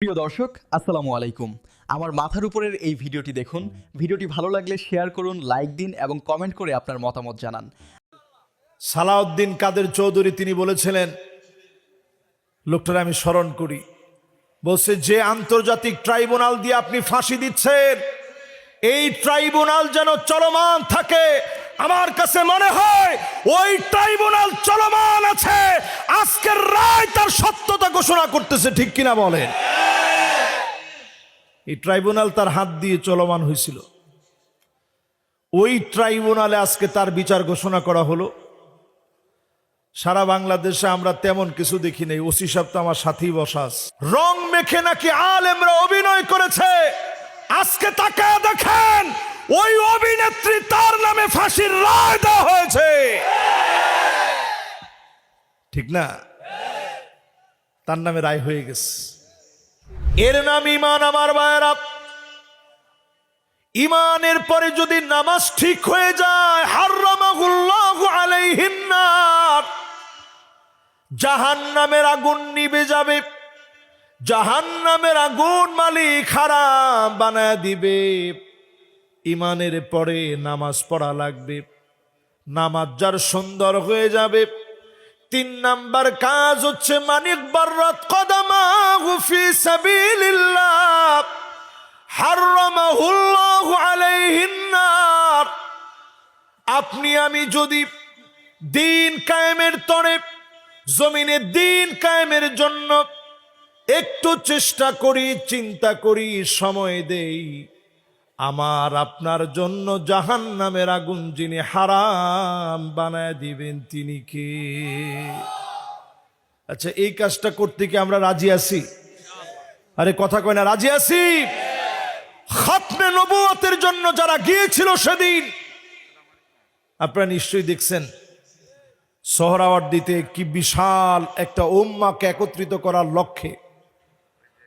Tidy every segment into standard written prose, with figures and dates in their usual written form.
প্রিয় দর্শক, আসসালামু আলাইকুম। আমার মাথার উপরের এই ভিডিওটি দেখুন। ভিডিওটি ভালো লাগলে শেয়ার করুন, লাইক দিন এবং কমেন্ট করে আপনার মতামত জানান। সালাউদ্দিন কাদের চৌধুরী তিনি বলেছিলেন, লোকটার আমি স্মরণ করি, বলছে যে আন্তর্জাতিক ট্রাইব্যুনাল দিয়ে আপনি ফাঁসি দিচ্ছেন, এই ট্রাইব্যুনাল যেন চলমান থাকে। আমার কাছে মনে হয় ওই ট্রাইব্যুনাল চলমান আছে, আজকের রায় তার সত্যতা ঘোষণা করতেছে, ঠিক কিনা বলেন? এই ট্রাইব্যুনাল তার হাত দিয়ে চলমান হয়েছিল, ওই ট্রাইব্যুনালে আজকে তার বিচার ঘোষণা করা হলো। সারা বাংলাদেশে আমরা তেমন কিছু দেখি নাই। ওসি সাহেব তো আমার সাথেই বসা আছে। রং মেখে নাকি আলেমরা অভিনয় করেছে, আজকে তাকে দেখেন ওই অভিনেত্রী, তার নামে ফাঁসির রায় দেওয়া হয়েছে, ঠিক না? তার নামে রায় হয়ে গেছে। এর নাম ঈমান। আমার ভাইয়েরা, ঈমানের পরে যদি নামাজ ঠিক হয়ে যায়, হারামাহুল্লাহু আলাইহিন নার, জাহান্নামের আগুন নিভে যাবে। জাহান্নামের আগুন মালিক হারাম বানায় দিবে। ঈমানের পরে নামাজ পড়া লাগবে। নামাজ যার সুন্দর হয়ে যাবে, 3 নাম্বার কাজ হচ্ছে মানিক বাররাত কদামাহু ফি সাবিলিল্লাহ হারামাহুল্লাহু আলাইহিন নার। আপনি আমি যদি দ্বীন কায়েমের তরে, জমিনে দ্বীন কায়েমের জন্য একটু চেষ্টা করি, চিন্তা করি, সময় দেই, আমার আপনার জন্য জাহান্নামের আগুন যিনি হারাম বানায় দিবেন তিনি কে? আচ্ছা, এই কাজটা করতে কি আমরা রাজি আছি? আরে কথা কয় না, রাজি আছি? খাতমে নবুয়তের জন্য যারা গিয়েছিল সেদিন, আপনারা নিশ্চয়ই দেখছেন সোহরাওয়ার্দীতে কি বিশাল একটা উম্মাকে একত্রিত করার লক্ষ্যে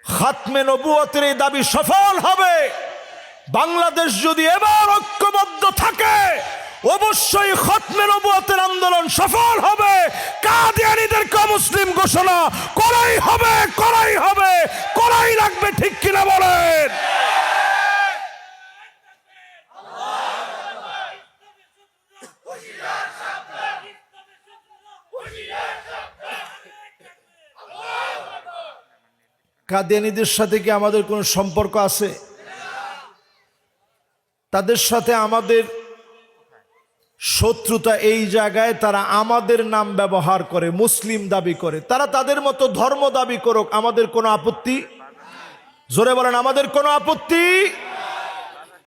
খাতমে নবুয়তের এই দাবি সফল হবে। বাংলাদেশ যদি এবার ঐক্যবদ্ধ থাকে, অবশ্যই খাতমে নবুয়তের আন্দোলন সফল হবে। কাদিয়ানীদেরকে মুসলিম ঘোষণা করাই হবে, করাই হবে, করাই লাগবে, ঠিক কিনা বলেন? কাদিয়ানীদের সাথে কি আমাদের কোনো সম্পর্ক আছে? তাদের সাথে আমাদের শত্রুতা এই জায়গায়, তারা আমাদের নাম ব্যবহার করে, মুসলিম দাবি করে। তারা তাদের মতো ধর্ম দাবি করুক, আমাদের কোনো আপত্তি? জোরে বলেন, আমাদের কোনো আপত্তি?